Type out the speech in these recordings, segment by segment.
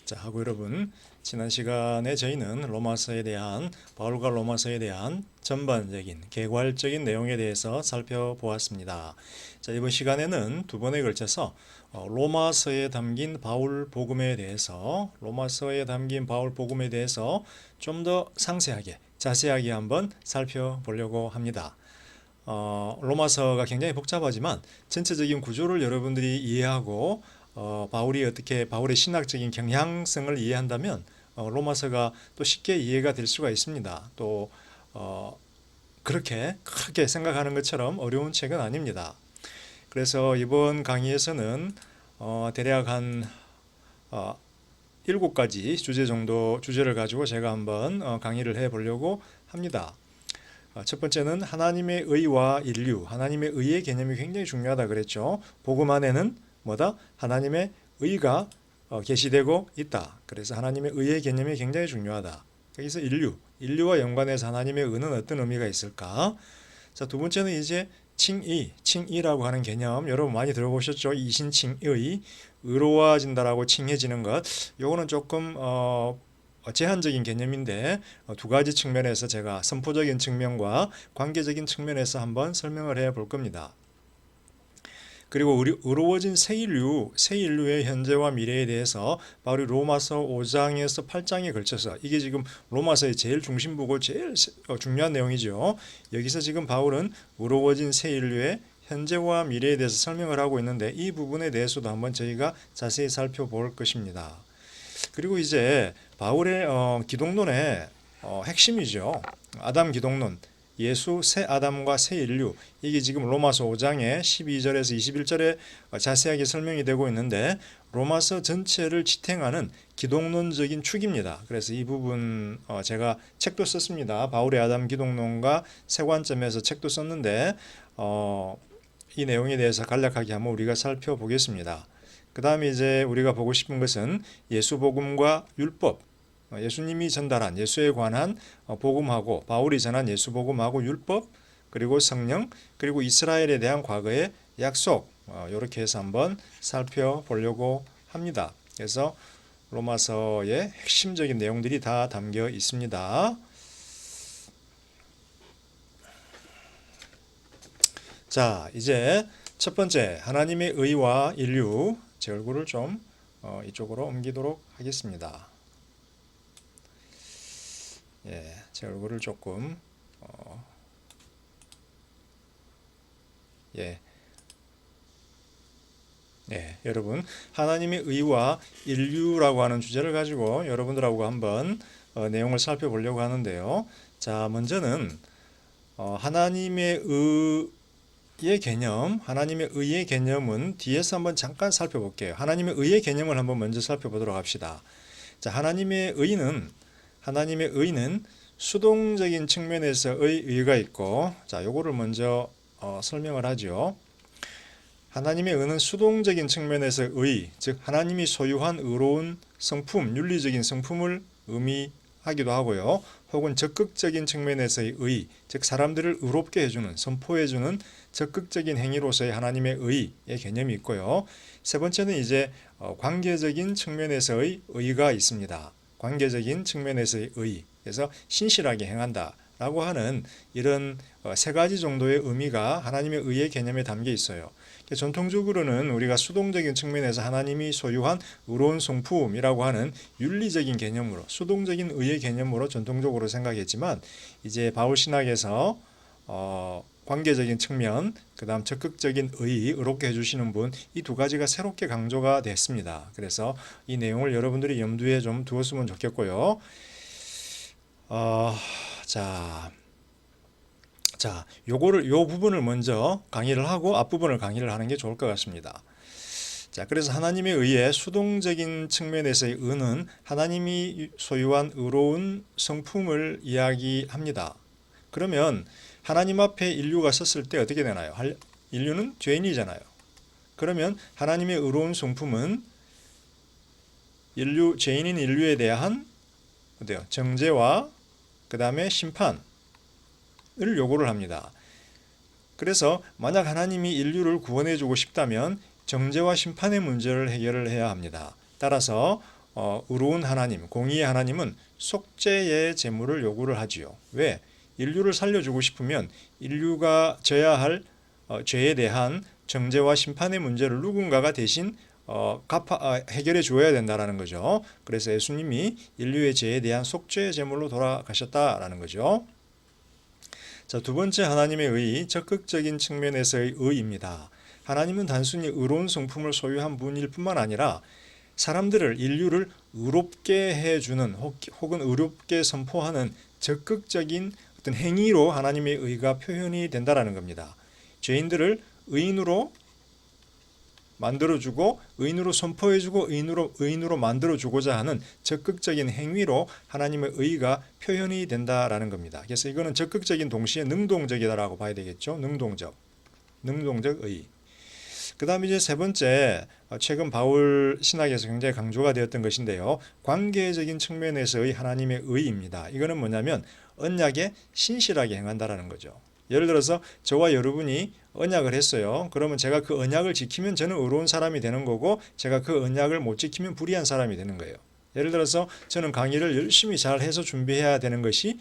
자, 하고 여러분, 지난 시간에 저희는 로마서에 대한 바울과 로마서에 대한 전반적인 개괄적인 내용에 대해서 살펴보았습니다. 자, 이번 시간에는 두 번에 걸쳐서 로마서에 담긴 바울 복음에 대해서 좀 더 상세하게 자세하게 한번 살펴보려고 합니다. 로마서가 굉장히 복잡하지만 전체적인 구조를 여러분들이 이해하고 바울의 신학적인 경향성을 이해한다면 로마서가 또 쉽게 이해가 될 수가 있습니다. 또 그렇게 크게 생각하는 것처럼 어려운 책은 아닙니다. 그래서 이번 강의에서는 대략 한 7가지 주제를 가지고 제가 한번 강의를 해보려고 합니다. 첫 번째는 하나님의 의와 인류, 하나님의 의의 개념이 굉장히 중요하다 그랬죠. 복음 안에는 뭐다? 하나님의 의가 계시되고 있다. 그래서 하나님의 의의 개념이 굉장히 중요하다. 여기서 인류와 연관해서 하나님의 의는 어떤 의미가 있을까? 자, 두 번째는 이제 칭의라고 하는 개념 여러분 많이 들어보셨죠? 이신칭의, 의로워진다라고 칭해지는 것. 요거는 조금 제한적인 개념인데 두 가지 측면에서 제가 선포적인 측면과 관계적인 측면에서 한번 설명을 해 볼 겁니다. 그리고 의로워진 새 인류의 현재와 미래에 대해서 바울이 로마서 5장에서 8장에 걸쳐서 이게 지금 로마서의 제일 중심부고 제일 중요한 내용이죠. 여기서 지금 바울은 의로워진 새 인류의 현재와 미래에 대해서 설명을 하고 있는데 이 부분에 대해서도 한번 저희가 자세히 살펴볼 것입니다. 그리고 이제 바울의 기독론의 핵심이죠. 아담 기독론. 예수, 새 아담과 새 인류, 이게 지금 로마서 5장의 12절에서 21절에 자세하게 설명이 되고 있는데 로마서 전체를 지탱하는 기독론적인 축입니다. 그래서 이 부분 제가 책도 썼습니다. 바울의 아담 기독론과 새 관점에서 책도 썼는데 이 내용에 대해서 간략하게 한번 우리가 살펴보겠습니다. 그 다음에 이제 우리가 보고 싶은 것은 예수복음과 율법, 예수님이 전달한 예수에 관한 복음하고 바울이 전한 예수 복음하고 율법 그리고 성령 그리고 이스라엘에 대한 과거의 약속 이렇게 해서 한번 살펴보려고 합니다. 그래서 로마서의 핵심적인 내용들이 다 담겨 있습니다. 자, 이제 첫 번째 하나님의 의와 인류, 제 얼굴을 좀 이쪽으로 옮기도록 하겠습니다. 예, 제 얼굴을 조금 여러분 하나님의 의와 인류라고 하는 주제를 가지고 여러분들하고 한번 내용을 살펴보려고 하는데요. 자, 먼저는 하나님의 의의 개념은 뒤에서 한번 잠깐 살펴볼게요. 하나님의 의의 개념을 한번 먼저 살펴보도록 합시다. 자, 하나님의 의는 수동적인 측면에서의 의가 있고, 자, 요거를 먼저 설명을 하죠. 하나님의 의는 수동적인 측면에서의 의, 즉 하나님이 소유한 의로운 성품, 윤리적인 성품을 의미하기도 하고요. 혹은 적극적인 측면에서의 의, 즉 사람들을 의롭게 해주는, 선포해주는 적극적인 행위로서의 하나님의 의의 개념이 있고요. 세 번째는 이제 관계적인 측면에서의 의가 있습니다. 관계적인 측면에서의 의, 그래서 신실하게 행한다 라고 하는 이런 세 가지 정도의 의미가 하나님의 의의 개념에 담겨 있어요. 전통적으로는 우리가 수동적인 측면에서 하나님이 소유한 의로운 성품이라고 하는 윤리적인 개념으로, 수동적인 의의 개념으로 전통적으로 생각했지만 이제 바울 신학에서 관계적인 측면, 그 다음 적극적인 의롭게 해주시는 분, 이 두 가지가 새롭게 강조가 됐습니다. 그래서 이 내용을 여러분들이 염두에 좀 두었으면 좋겠고요. 요 부분을 먼저 강의를 하고 앞부분을 강의를 하는 게 좋을 것 같습니다. 자, 그래서 하나님의 의의 수동적인 측면에서의 의는 하나님이 소유한 의로운 성품을 이야기합니다. 그러면 하나님 앞에 인류가 섰을 때 어떻게 되나요? 인류는 죄인이잖아요. 그러면 하나님의 의로운 성품은 죄인인 인류에 대한 정죄와 그 다음에 심판을 요구를 합니다. 그래서 만약 하나님이 인류를 구원해주고 싶다면 정죄와 심판의 문제를 해결을 해야 합니다. 따라서 의로운 하나님, 공의의 하나님은 속죄의 제물을 요구를 하지요. 왜? 인류를 살려주고 싶으면 인류가 져야 할 죄에 대한 정죄와 심판의 문제를 누군가가 대신 해결해 주어야 된다라는 거죠. 그래서 예수님이 인류의 죄에 대한 속죄의 제물로 돌아가셨다라는 거죠. 자, 두 번째 하나님의 의, 적극적인 측면에서의 의입니다. 하나님은 단순히 의로운 성품을 소유한 분일 뿐만 아니라 사람들을, 인류를 의롭게 해주는 혹은 의롭게 선포하는 적극적인 어떤 행위로 하나님의 의가 표현이 된다라는 겁니다. 죄인들을 의인으로 만들어주고 의인으로 선포해주고 의인으로 만들어주고자 하는 적극적인 행위로 하나님의 의가 표현이 된다라는 겁니다. 그래서 이거는 적극적인 동시에 능동적이다라고 봐야 되겠죠. 능동적 의. 그 다음에 이제 세 번째, 최근 바울 신학에서 굉장히 강조가 되었던 것인데요. 관계적인 측면에서의 하나님의 의입니다. 이거는 뭐냐면 언약에 신실하게 행한다라는 거죠. 예를 들어서 저와 여러분이 언약을 했어요. 그러면 제가 그 언약을 지키면 저는 의로운 사람이 되는 거고, 제가 그 언약을 못 지키면 불의한 사람이 되는 거예요. 예를 들어서 저는 강의를 열심히 잘 해서 준비해야 되는 것이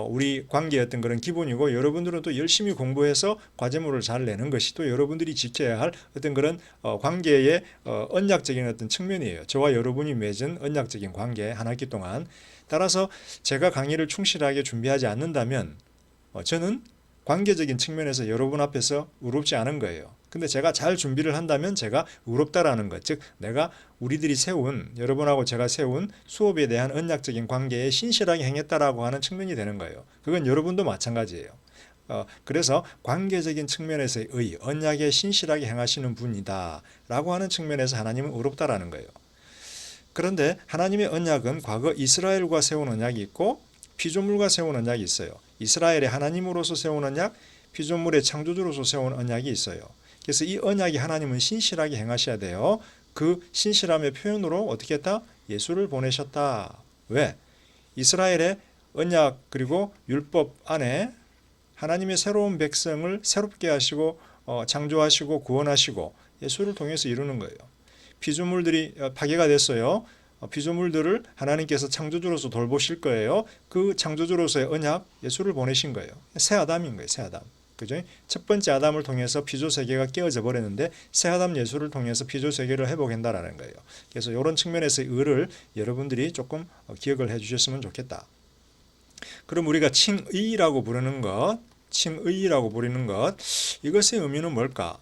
우리 관계의 어떤 그런 기본이고, 여러분들은 또 열심히 공부해서 과제물을 잘 내는 것이 또 여러분들이 지켜야 할 어떤 그런 관계의 언약적인 어떤 측면이에요. 저와 여러분이 맺은 언약적인 관계 한 학기 동안. 따라서 제가 강의를 충실하게 준비하지 않는다면 저는 관계적인 측면에서 여러분 앞에서 의롭지 않은 거예요. 근데 제가 잘 준비를 한다면 제가 의롭다라는 것, 즉 내가 우리들이 세운, 여러분하고 제가 세운 수업에 대한 언약적인 관계에 신실하게 행했다라고 하는 측면이 되는 거예요. 그건 여러분도 마찬가지예요. 그래서 관계적인 측면에서의 의, 언약에 신실하게 행하시는 분이다 라고 하는 측면에서 하나님은 의롭다라는 거예요. 그런데 하나님의 언약은 과거 이스라엘과 세운 언약이 있고 피조물과 세운 언약이 있어요. 이스라엘의 하나님으로서 세운 언약, 피조물의 창조주로서 세운 언약이 있어요. 그래서 이 언약이 하나님은 신실하게 행하셔야 돼요. 그 신실함의 표현으로 어떻게 했다? 예수를 보내셨다. 왜? 이스라엘의 언약 그리고 율법 안에 하나님의 새로운 백성을 새롭게 하시고 창조하시고 구원하시고 예수를 통해서 이루는 거예요. 피조물들이 파괴가 됐어요. 피조물들을 하나님께서 창조주로서 돌보실 거예요. 그 창조주로서의 언약 예수를 보내신 거예요. 새 아담인 거예요. 새 아담. 그죠? 첫 번째 아담을 통해서 피조 세계가 깨어져 버렸는데 새 아담 예수를 통해서 피조 세계를 회복한다라는 거예요. 그래서 이런 측면에서의 의를 여러분들이 조금 기억을 해주셨으면 좋겠다. 그럼 우리가 칭의라고 부르는 것, 이것의 의미는 뭘까?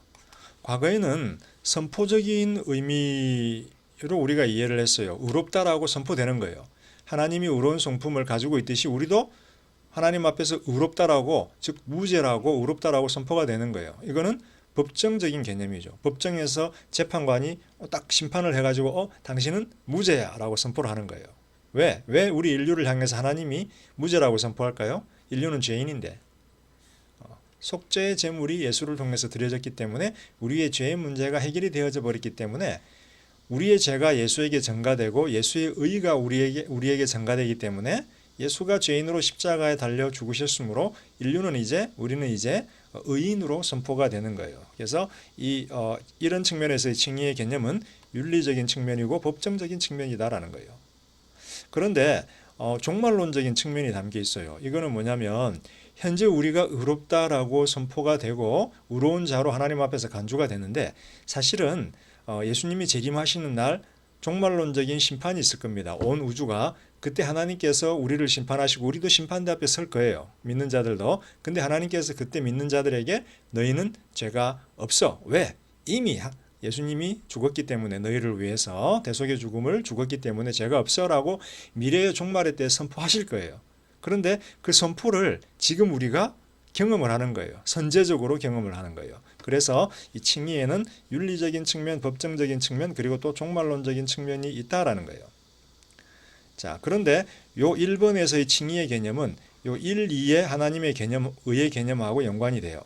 과거에는 선포적인 의미로 우리가 이해를 했어요. 의롭다라고 선포되는 거예요. 하나님이 의로운 성품을 가지고 있듯이 우리도 하나님 앞에서 의롭다라고, 즉 무죄라고 의롭다라고 선포가 되는 거예요. 이거는 법정적인 개념이죠. 법정에서 재판관이 딱 심판을 해가지고 당신은 무죄야 라고 선포를 하는 거예요. 왜 우리 인류를 향해서 하나님이 무죄라고 선포할까요? 인류는 죄인인데 속죄의 제물이 예수를 통해서 드려졌기 때문에 우리의 죄의 문제가 해결이 되어져 버렸기 때문에 우리의 죄가 예수에게 전가되고 예수의 의가 우리에게 전가되기 때문에 예수가 죄인으로 십자가에 달려 죽으셨으므로 우리는 이제 의인으로 선포가 되는 거예요. 그래서 이런 측면에서의 칭의의 개념은 윤리적인 측면이고 법정적인 측면이다라는 거예요. 그런데 종말론적인 측면이 담겨 있어요. 이거는 뭐냐면 현재 우리가 의롭다라고 선포가 되고 의로운 자로 하나님 앞에서 간주가 되는데 사실은 예수님이 재림하시는 날 종말론적인 심판이 있을 겁니다. 온 우주가 그때 하나님께서 우리를 심판하시고 우리도 심판대 앞에 설 거예요. 믿는 자들도. 근데 하나님께서 그때 믿는 자들에게 너희는 죄가 없어. 왜? 이미 예수님이 죽었기 때문에 너희를 위해서 대속의 죽음을 죽었기 때문에 죄가 없어라고 미래의 종말의 때 선포하실 거예요. 그런데 그 선포를 지금 우리가 경험을 하는 거예요. 선제적으로 경험을 하는 거예요. 그래서 이 칭의에는 윤리적인 측면, 법정적인 측면, 그리고 또 종말론적인 측면이 있다라는 거예요. 자, 그런데 요 1번에서의 칭의의 개념은 요 1, 2의 하나님의 개념, 의의 개념하고 연관이 돼요.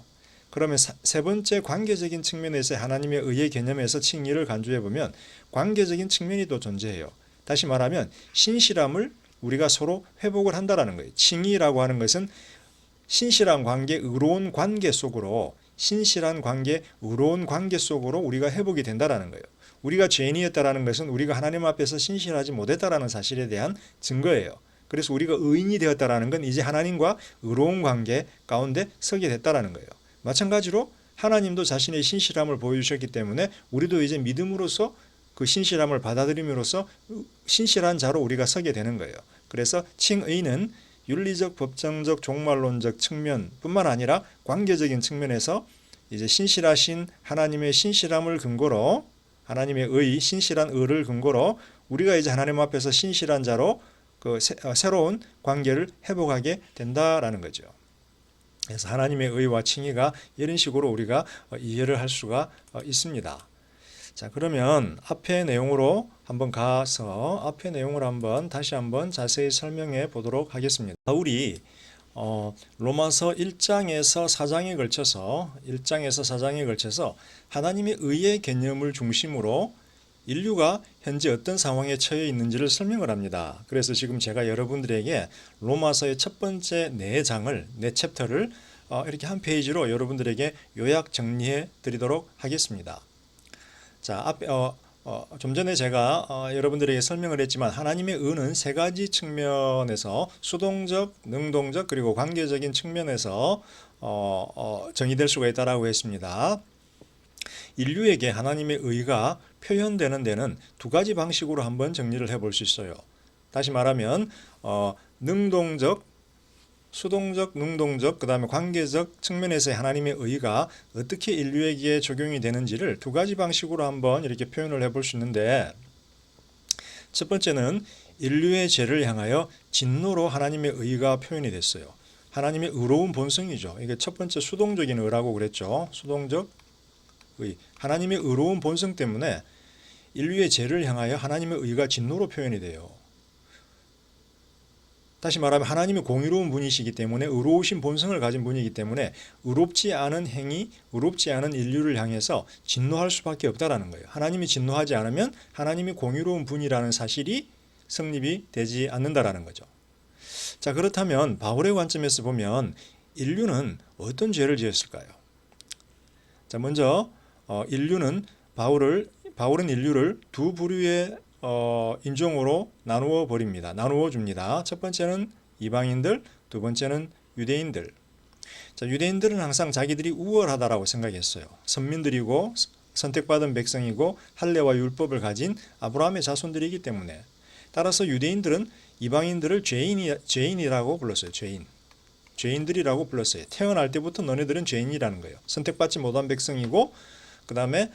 그러면 세 번째 관계적인 측면에서 하나님의 의의 개념에서 칭의를 간주해 보면 관계적인 측면이 또 존재해요. 다시 말하면 신실함을 우리가 서로 회복을 한다라는 거예요. 칭의라고 하는 것은 신실한 관계, 의로운 관계 속으로 신실한 관계, 의로운 관계 속으로 우리가 회복이 된다라는 거예요. 우리가 죄인이었다라는 것은 우리가 하나님 앞에서 신실하지 못했다라는 사실에 대한 증거예요. 그래서 우리가 의인이 되었다라는 건 이제 하나님과 의로운 관계 가운데 서게 됐다라는 거예요. 마찬가지로 하나님도 자신의 신실함을 보여주셨기 때문에 우리도 이제 믿음으로써 그 신실함을 받아들임으로써 신실한 자로 우리가 서게 되는 거예요. 그래서 칭의는 윤리적, 법정적, 종말론적 측면뿐만 아니라 관계적인 측면에서 이제 신실하신 하나님의 신실함을 근거로, 하나님의 의, 신실한 의를 근거로 우리가 이제 하나님 앞에서 신실한 자로 그 새로운 관계를 회복하게 된다라는 거죠. 그래서 하나님의 의와 칭의가 이런 식으로 우리가 이해를 할 수가 있습니다. 자, 그러면 앞의 내용으로 한번 가서 앞의 내용을 한번 다시 한번 자세히 설명해 보도록 하겠습니다. 바울이 로마서 1장에서 4장에 걸쳐서 하나님의 의의 개념을 중심으로 인류가 현재 어떤 상황에 처해 있는지를 설명을 합니다. 그래서 지금 제가 여러분들에게 로마서의 첫 번째 네 챕터를 이렇게 한 페이지로 여러분들에게 요약 정리해 드리도록 하겠습니다. 자, 좀 전에 제가 여러분들에게 설명을 했지만 하나님의 의는 세 가지 측면에서 수동적, 능동적 그리고 관계적인 측면에서 정의될 수가 있다라고 했습니다. 인류에게 하나님의 의가 표현되는 데는 두 가지 방식으로 한번 정리를 해볼 수 있어요. 다시 말하면 능동적, 수동적, 능동적, 그 다음에 관계적 측면에서의 하나님의 의가 어떻게 인류에게 적용이 되는지를 두 가지 방식으로 한번 이렇게 표현을 해볼 수 있는데, 첫 번째는 인류의 죄를 향하여 진노로 하나님의 의가 표현이 됐어요. 하나님의 의로운 본성이죠. 이게 첫 번째 수동적인 의라고 그랬죠. 수동적 의. 하나님의 의로운 본성 때문에 인류의 죄를 향하여 하나님의 의가 진노로 표현이 돼요. 다시 말하면 하나님이 공의로운 분이시기 때문에 의로우신 본성을 가진 분이기 때문에 의롭지 않은 행위, 의롭지 않은 인류를 향해서 진노할 수밖에 없다라는 거예요. 하나님이 진노하지 않으면 하나님이 공의로운 분이라는 사실이 성립이 되지 않는다라는 거죠. 자, 그렇다면 바울의 관점에서 보면 인류는 어떤 죄를 지었을까요? 자, 먼저 바울은 인류를 두 부류의 인종으로 나누어 버립니다. 나누어 줍니다. 첫 번째는 이방인들, 두 번째는 유대인들. 자, 유대인들은 항상 자기들이 우월하다라고 생각했어요. 선민들이고 선택받은 백성이고 할례와 율법을 가진 아브라함의 자손들이기 때문에. 따라서 유대인들은 이방인들을 죄인이라고 불렀어요. 죄인들이라고 불렀어요. 태어날 때부터 너네들은 죄인이라는 거예요. 선택받지 못한 백성이고 그 다음에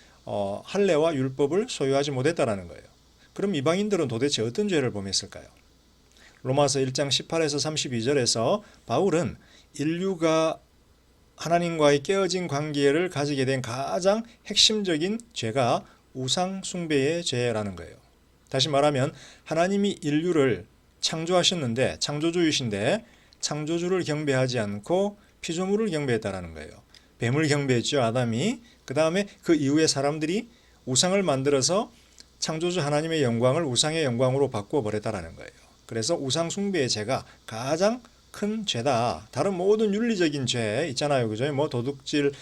할례와 율법을 소유하지 못했다라는 거예요. 그럼 이방인들은 도대체 어떤 죄를 범했을까요? 로마서 1장 18에서 32절에서 바울은 인류가 하나님과의 깨어진 관계를 가지게 된 가장 핵심적인 죄가 우상 숭배의 죄라는 거예요. 다시 말하면 하나님이 인류를 창조하셨는데 창조주이신데 창조주를 경배하지 않고 피조물을 경배했다라는 거예요. 뱀을 경배했죠, 아담이. 그 다음에 그 이후에 사람들이 우상을 만들어서 창조주 하나님의 영광을 우상의 영광으로 바꾸어 버렸다라는 거예요. 그래서 우상 숭배의 죄가 가장 큰 죄다. 다른 모든 윤리적인 죄 있잖아요, 그죠? 뭐 도둑질,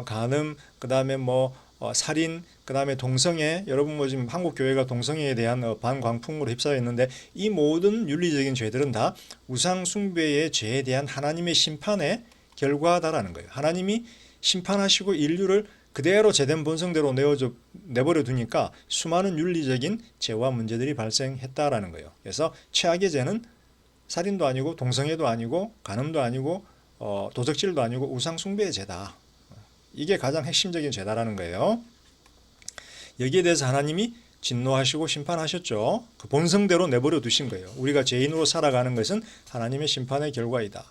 간음, 그 다음에 뭐 살인, 그 다음에 동성애. 여러분 뭐 지금 한국 교회가 동성애에 대한 반광풍으로 휩싸여 있는데 이 모든 윤리적인 죄들은 다 우상 숭배의 죄에 대한 하나님의 심판의 결과다라는 거예요. 하나님이 심판하시고 인류를 그대로 제된 본성대로 내버려 두니까 수많은 윤리적인 죄와 문제들이 발생했다라는 거예요. 그래서 최악의 죄는 살인도 아니고 동성애도 아니고 간음도 아니고 도적질도 아니고 우상 숭배의 죄다. 이게 가장 핵심적인 죄다라는 거예요. 여기에 대해서 하나님이 진노하시고 심판하셨죠. 그 본성대로 내버려 두신 거예요. 우리가 죄인으로 살아가는 것은 하나님의 심판의 결과이다.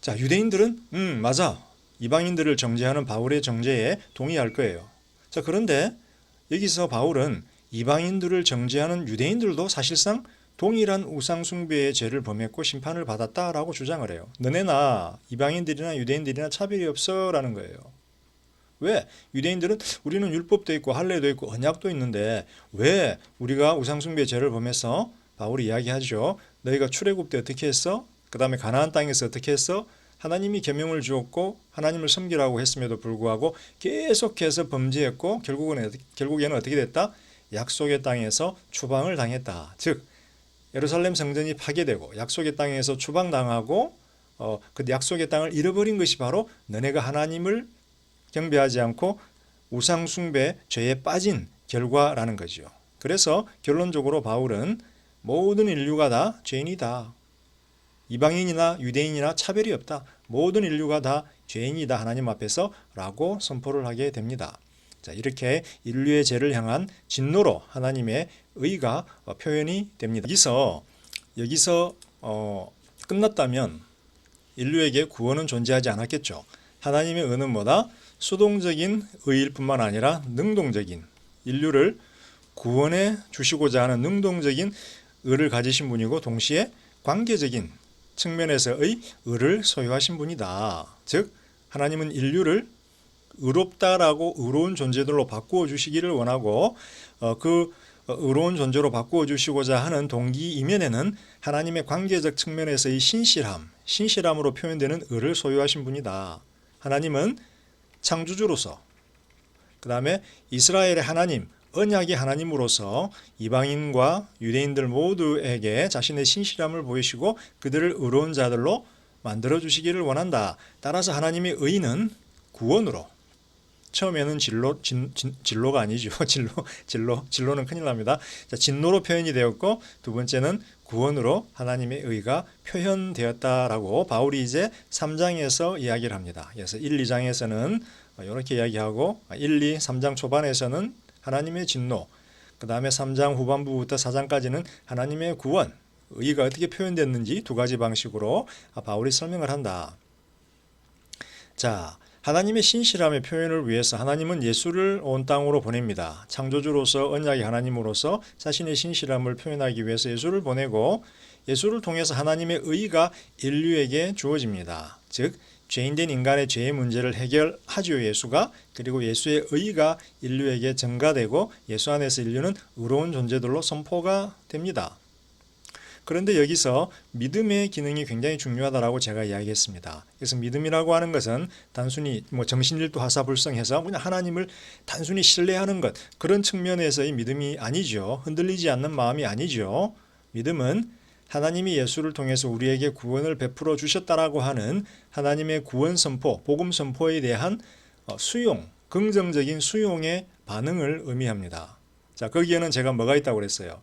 자, 유대인들은 맞아. 이방인들을 정죄하는 바울의 정죄에 동의할 거예요. 자, 그런데 여기서 바울은 이방인들을 정죄하는 유대인들도 사실상 동일한 우상 숭배의 죄를 범했고 심판을 받았다라고 주장을 해요. 너네나 이방인들이나 유대인들이나 차별이 없어라는 거예요. 왜? 유대인들은 우리는 율법도 있고 할례도 있고 언약도 있는데 왜 우리가 우상 숭배의 죄를 범해서 바울이 이야기하죠. 너희가 출애굽 때 어떻게 했어? 그 다음에 가나안 땅에서 어떻게 했어? 하나님이 계명을 주었고 하나님을 섬기라고 했음에도 불구하고 계속해서 범죄했고 결국에는 어떻게 됐다? 약속의 땅에서 추방을 당했다. 즉 예루살렘 성전이 파괴되고 약속의 땅에서 추방당하고 그 약속의 땅을 잃어버린 것이 바로 너네가 하나님을 경배하지 않고 우상 숭배 죄에 빠진 결과라는 거죠. 그래서 결론적으로 바울은 모든 인류가 다 죄인이다. 이방인이나 유대인이나 차별이 없다. 모든 인류가 다 죄인이다. 하나님 앞에서 라고 선포를 하게 됩니다. 자, 이렇게 인류의 죄를 향한 진노로 하나님의 의가 표현이 됩니다. 여기서 끝났다면 인류에게 구원은 존재하지 않았겠죠. 하나님의 의는 뭐다? 수동적인 의일 뿐만 아니라 능동적인 인류를 구원해 주시고자 하는 능동적인 의를 가지신 분이고 동시에 관계적인 측면에서의 의를 소유하신 분이다. 즉 하나님은 인류를 의롭다라고 의로운 존재들로 바꾸어 주시기를 원하고 그 의로운 존재로 바꾸어 주시고자 하는 동기 이면에는 하나님의 관계적 측면에서의 신실함으로 표현되는 의를 소유하신 분이다. 하나님은 창조주로서 그 다음에 이스라엘의 하나님 언약의 하나님으로서 이방인과 유대인들 모두에게 자신의 신실함을 보이시고 그들을 의로운 자들로 만들어 주시기를 원한다. 따라서 하나님의 의는 구원으로 처음에는 진로가 아니죠. 진로는 큰일 납니다. 자, 진노로 표현이 되었고 두 번째는 구원으로 하나님의 의가 표현되었다라고 바울이 이제 3장에서 이야기를 합니다. 그래서 1, 2장에서는 이렇게 이야기하고 1, 2, 3장 초반에서는 하나님의 진노, 그 다음에 3장 후반부부터 4장까지는 하나님의 구원, 의가 어떻게 표현됐는지 두 가지 방식으로 바울이 설명을 한다. 자, 하나님의 신실함의 표현을 위해서 하나님은 예수를 온 땅으로 보냅니다. 창조주로서 언약의 하나님으로서 자신의 신실함을 표현하기 위해서 예수를 보내고 예수를 통해서 하나님의 의가 인류에게 주어집니다. 즉 죄인된 인간의 죄의 문제를 해결하죠. 예수가. 그리고 예수의 의가 인류에게 전가되고 예수 안에서 인류는 의로운 존재들로 선포가 됩니다. 그런데 여기서 믿음의 기능이 굉장히 중요하다라고 제가 이야기했습니다. 그래서 믿음이라고 하는 것은 단순히 정신일도 화사불성해서 그냥 하나님을 단순히 신뢰하는 것, 그런 측면에서의 믿음이 아니죠. 흔들리지 않는 마음이 아니죠. 믿음은 하나님이 예수를 통해서 우리에게 구원을 베풀어 주셨다라고 하는 하나님의 구원 선포, 복음 선포에 대한 수용, 긍정적인 수용의 반응을 의미합니다. 자, 거기에는 제가 뭐가 있다고 그랬어요?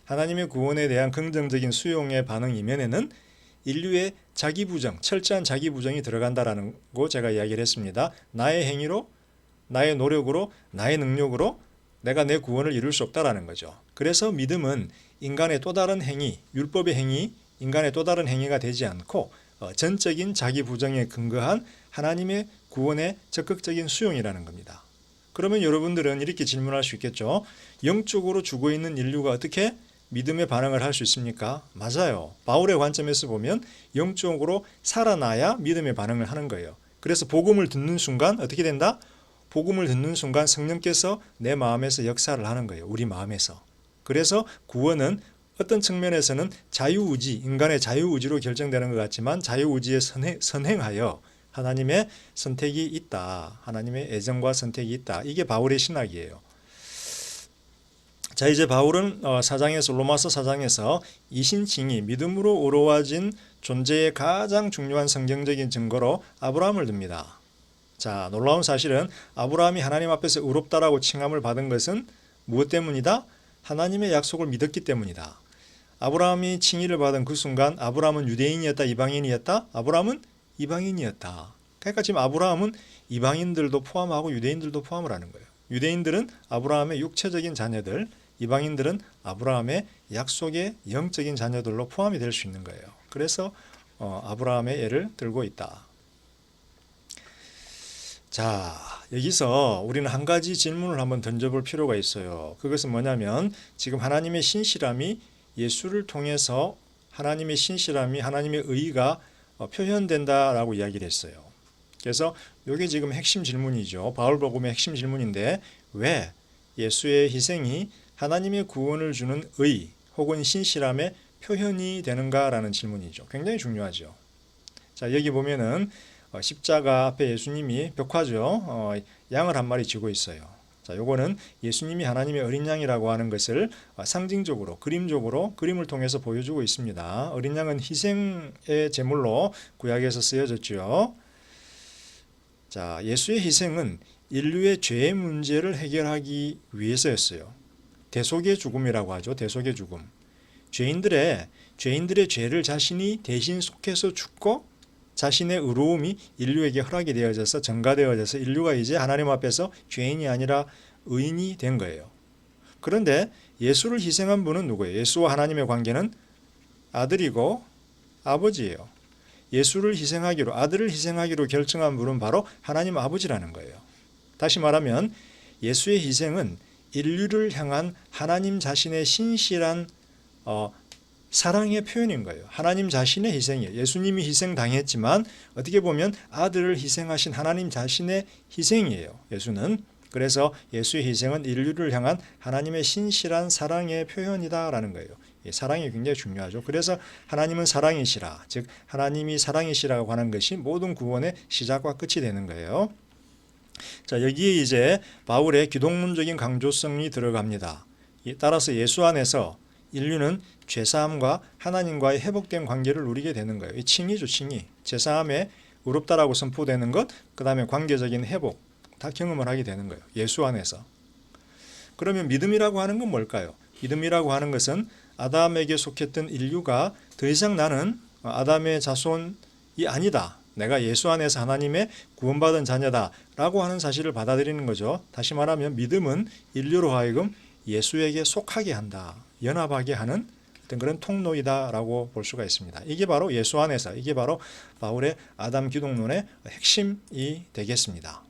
하나님의 구원에 대한 긍정적인 수용의 반응 이면에는 인류의 자기부정, 철저한 자기부정이 들어간다라는 거 제가 이야기를 했습니다. 나의 행위로, 나의 노력으로, 나의 능력으로 내가 내 구원을 이룰 수 없다라는 거죠. 그래서 믿음은 인간의 또 다른 행위, 율법의 행위, 인간의 또 다른 행위가 되지 않고 전적인 자기부정에 근거한 하나님의 구원의 적극적인 수용이라는 겁니다. 그러면 여러분들은 이렇게 질문할 수 있겠죠. 영적으로 죽어 있는 인류가 어떻게 믿음의 반응을 할 수 있습니까? 맞아요. 바울의 관점에서 보면 영적으로 살아나야 믿음의 반응을 하는 거예요. 그래서 복음을 듣는 순간 어떻게 된다? 복음을 듣는 순간 성령께서 내 마음에서 역사를 하는 거예요. 우리 마음에서. 그래서 구원은 어떤 측면에서는 자유의지, 인간의 자유의지로 결정되는 것 같지만 자유의지에 선행하여 하나님의 선택이 있다. 하나님의 애정과 선택이 있다. 이게 바울의 신학이에요. 자, 이제 바울은 로마서 4장에서 이신칭이 믿음으로 의로워진 존재의 가장 중요한 성경적인 증거로 아브라함을 듭니다. 자, 놀라운 사실은 아브라함이 하나님 앞에서 의롭다라고 칭함을 받은 것은 무엇 때문이다? 하나님의 약속을 믿었기 때문이다. 아브라함이 칭의를 받은 그 순간 아브라함은 유대인이었다, 이방인이었다? 아브라함은 이방인이었다. 그러니까 지금 아브라함은 이방인들도 포함하고 유대인들도 포함을 하는 거예요. 유대인들은 아브라함의 육체적인 자녀들, 이방인들은 아브라함의 약속의 영적인 자녀들로 포함이 될 수 있는 거예요. 그래서 아브라함의 예를 들고 있다. 자, 여기서 우리는 한 가지 질문을 한번 던져볼 필요가 있어요. 그것은 뭐냐면 지금 하나님의 신실함이 예수를 통해서 하나님의 신실함이 하나님의 의가 표현된다라고 이야기를 했어요. 그래서 이게 지금 핵심 질문이죠. 바울복음의 핵심 질문인데 왜 예수의 희생이 하나님의 구원을 주는 의 혹은 신실함의 표현이 되는가라는 질문이죠. 굉장히 중요하죠. 자, 여기 보면은 십자가 앞에 예수님이 벽화죠. 양을 한 마리 쥐고 있어요. 자, 요거는 예수님이 하나님의 어린 양이라고 하는 것을 상징적으로, 그림적으로 그림을 통해서 보여주고 있습니다. 어린 양은 희생의 제물로 구약에서 쓰여졌죠. 자, 예수의 희생은 인류의 죄의 문제를 해결하기 위해서였어요. 대속의 죽음이라고 하죠. 대속의 죽음. 죄인들의 죄를 자신이 대신 속해서 죽고 자신의 의로움이 인류에게 허락이 되어져서 전가되어져서 인류가 이제 하나님 앞에서 죄인이 아니라 의인이 된 거예요. 그런데 예수를 희생한 분은 누구예요? 예수와 하나님의 관계는 아들이고 아버지예요. 예수를 희생하기로, 아들을 희생하기로 결정한 분은 바로 하나님 아버지라는 거예요. 다시 말하면 예수의 희생은 인류를 향한 하나님 자신의 신실한 사랑의 표현인 거예요. 하나님 자신의 희생이에요. 예수님이 희생당했지만 어떻게 보면 아들을 희생하신 하나님 자신의 희생이에요. 예수는. 그래서 예수의 희생은 인류를 향한 하나님의 신실한 사랑의 표현이다라는 거예요. 사랑이 굉장히 중요하죠. 그래서 하나님은 사랑이시라, 즉 하나님이 사랑이시라고 하는 것이 모든 구원의 시작과 끝이 되는 거예요. 자, 여기에 이제 바울의 기독론적인 강조성이 들어갑니다. 따라서 예수 안에서 인류는 죄사함과 하나님과의 회복된 관계를 누리게 되는 거예요. 이 칭의죠, 칭의. 죄사함에 의롭다라고 선포되는 것, 그 다음에 관계적인 회복, 다 경험을 하게 되는 거예요. 예수 안에서. 그러면 믿음이라고 하는 건 뭘까요? 믿음이라고 하는 것은 아담에게 속했던 인류가 더 이상 나는 아담의 자손이 아니다. 내가 예수 안에서 하나님의 구원받은 자녀다 라고 하는 사실을 받아들이는 거죠. 다시 말하면 믿음은 인류로 하여금 예수에게 속하게 한다. 연합하게 하는 어떤 그런 통로이다 라고 볼 수가 있습니다. 이게 바로 예수 안에서, 이게 바로 바울의 아담 기독론의 핵심이 되겠습니다.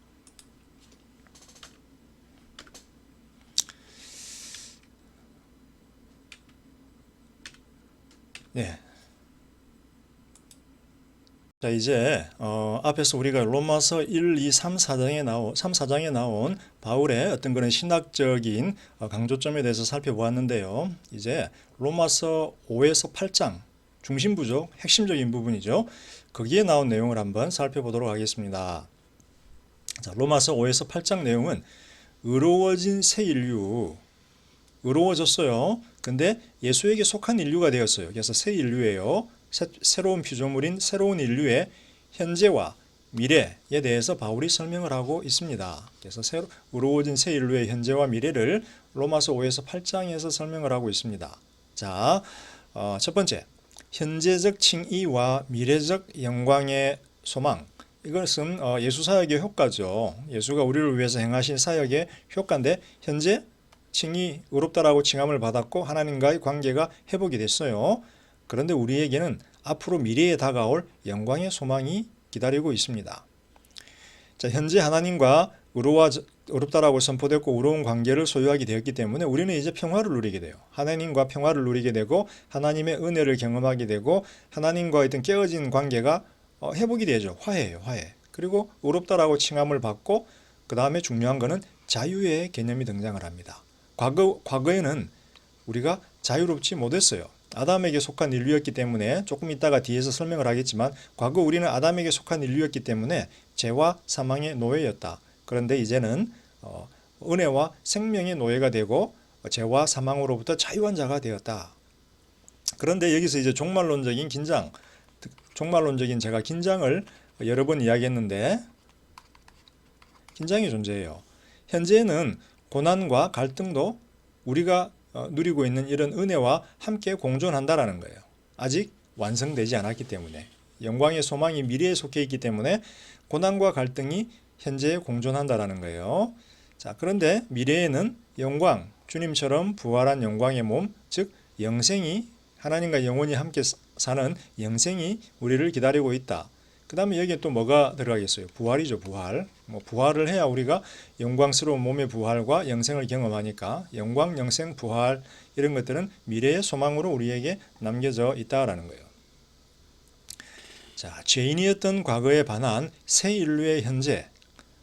네. 자, 이제 앞에서 우리가 로마서 1, 2, 3, 4장에 나온 바울의 어떤 그런 신학적인 강조점에 대해서 살펴보았는데요. 이제 로마서 5에서 8장 중심부죠. 핵심적인 부분이죠. 거기에 나온 내용을 한번 살펴보도록 하겠습니다. 자, 로마서 5에서 8장 내용은 의로워진 새 인류, 의로워졌어요. 근데 예수에게 속한 인류가 되었어요. 그래서 새 인류예요. 새로운 피조물인 새로운 인류의 현재와 미래에 대해서 바울이 설명을 하고 있습니다. 그래서 의로워진 새 인류의 현재와 미래를 로마서 5에서 8장에서 설명을 하고 있습니다. 자, 첫 번째, 현재적 칭의와 미래적 영광의 소망. 이것은 예수 사역의 효과죠. 예수가 우리를 위해서 행하신 사역의 효과인데 현재 칭의, 의롭다라고 칭함을 받았고 하나님과의 관계가 회복이 됐어요. 그런데 우리에게는 앞으로 미래에 다가올 영광의 소망이 기다리고 있습니다. 자, 현재 하나님과 의롭다라고 선포됐고 의로운 관계를 소유하게 되었기 때문에 우리는 이제 평화를 누리게 돼요. 하나님과 평화를 누리게 되고 하나님의 은혜를 경험하게 되고 하나님과 어떤 깨어진 관계가 회복이 되죠. 화해예요, 화해. 그리고 의롭다라고 칭함을 받고 그 다음에 중요한 거는 자유의 개념이 등장을 합니다. 과거에는 우리가 자유롭지 못했어요. 아담에게 속한 인류였기 때문에 조금 이따가 뒤에서 설명을 하겠지만 과거 우리는 아담에게 속한 인류였기 때문에 죄와 사망의 노예였다. 그런데 이제는 은혜와 생명의 노예가 되고 죄와 사망으로부터 자유한 자가 되었다. 그런데 여기서 이제 종말론적인 제가 긴장을 여러 번 이야기했는데 긴장이 존재해요. 현재는 고난과 갈등도 우리가 누리고 있는 이런 은혜와 함께 공존한다라는 거예요. 아직 완성되지 않았기 때문에 영광의 소망이 미래에 속해 있기 때문에 고난과 갈등이 현재에 공존한다라는 거예요. 자, 그런데 미래에는 영광, 주님처럼 부활한 영광의 몸, 즉 영생이 하나님과 영원히 함께 사는 영생이 우리를 기다리고 있다. 그 다음에 여기에 또 뭐가 들어가겠어요? 부활이죠, 부활. 부활을 해야 우리가 영광스러운 몸의 부활과 영생을 경험하니까 영광, 영생, 부활 이런 것들은 미래의 소망으로 우리에게 남겨져 있다라는 거예요. 자, 죄인이었던 과거에 반한 새 인류의 현재.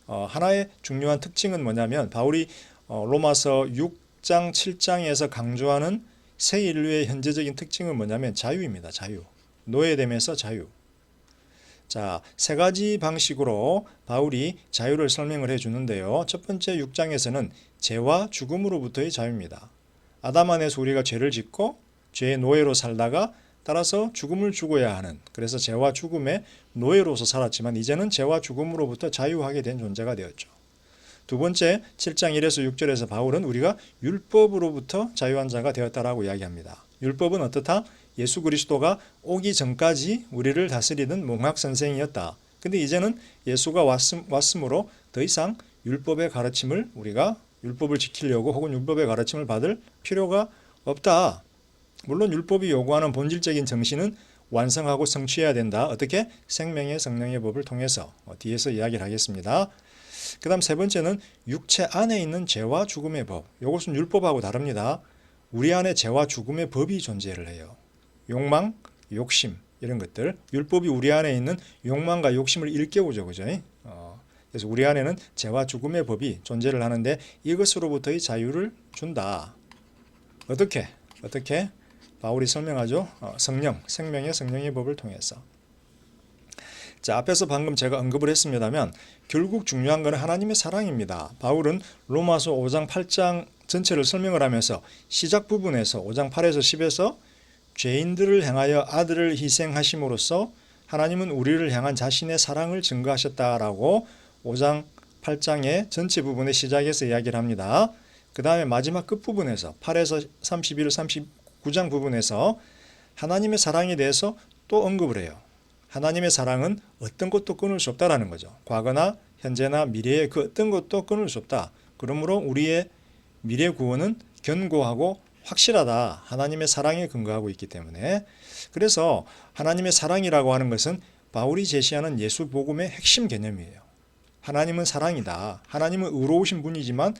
하나의 중요한 특징은 뭐냐면 바울이 로마서 6장, 7장에서 강조하는 새 인류의 현재적인 특징은 뭐냐면 자유입니다. 자유. 노예됨에서 자유. 자, 세 가지 방식으로 바울이 자유를 설명을 해 주는데요. 첫 번째 6장에서는 죄와 죽음으로부터의 자유입니다. 아담 안에서 우리가 죄를 짓고 죄의 노예로 살다가 따라서 죽음을 죽어야 하는, 그래서 죄와 죽음의 노예로서 살았지만 이제는 죄와 죽음으로부터 자유하게 된 존재가 되었죠. 두 번째 7장 1에서 6절에서 바울은 우리가 율법으로부터 자유한 자가 되었다라고 이야기합니다. 율법은 어떻다? 예수 그리스도가 오기 전까지 우리를 다스리는 몽학 선생이었다. 근데 이제는 예수가 왔으므로 더 이상 율법의 가르침을 우리가 율법을 지키려고 혹은 율법의 가르침을 받을 필요가 없다. 물론 율법이 요구하는 본질적인 정신은 완성하고 성취해야 된다. 어떻게? 생명의 성령의 법을 통해서 뒤에서 이야기를 하겠습니다. 그 다음 세 번째는 육체 안에 있는 죄와 죽음의 법. 이것은 율법하고 다릅니다. 우리 안에 죄와 죽음의 법이 존재를 해요. 욕망, 욕심 이런 것들. 율법이 우리 안에 있는 욕망과 욕심을 일깨우죠. 그죠? 그래서 우리 안에는 죄와 죽음의 법이 존재를 하는데 이것으로부터의 자유를 준다. 어떻게? 바울이 설명하죠. 성령, 생명의 성령의 법을 통해서. 자, 앞에서 방금 제가 언급을 했습니다만 결국 중요한 것은 하나님의 사랑입니다. 바울은 로마서 5장 8장 전체를 설명을 하면서 시작 부분에서 5장 8에서 10에서 죄인들을 향하여 아들을 희생하심으로써 하나님은 우리를 향한 자신의 사랑을 증거하셨다라고 5장 8장의 전체 부분의 시작에서 이야기를 합니다. 그 다음에 마지막 끝부분에서 8에서 31, 39장 부분에서 하나님의 사랑에 대해서 또 언급을 해요. 하나님의 사랑은 어떤 것도 끊을 수 없다라는 거죠. 과거나 현재나 미래의 그 어떤 것도 끊을 수 없다. 그러므로 우리의 미래 구원은 견고하고 확실하다. 하나님의 사랑에 근거하고 있기 때문에. 그래서 하나님의 사랑이라고 하는 것은 바울이 제시하는 예수 복음의 핵심 개념이에요. 하나님은 사랑이다. 하나님은 의로우신 분이지만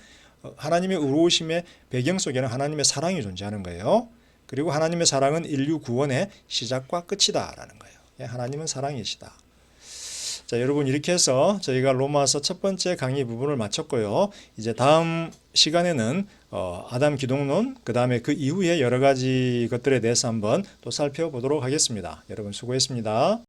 하나님의 의로우심의 배경 속에는 하나님의 사랑이 존재하는 거예요. 그리고 하나님의 사랑은 인류 구원의 시작과 끝이다라는 거예요. 하나님은 사랑이시다. 자, 여러분 이렇게 해서 저희가 로마서 첫 번째 강의 부분을 마쳤고요. 이제 다음 시간에는 아담 기독론, 그 다음에 그 이후에 여러 가지 것들에 대해서 한번 또 살펴보도록 하겠습니다. 여러분 수고했습니다.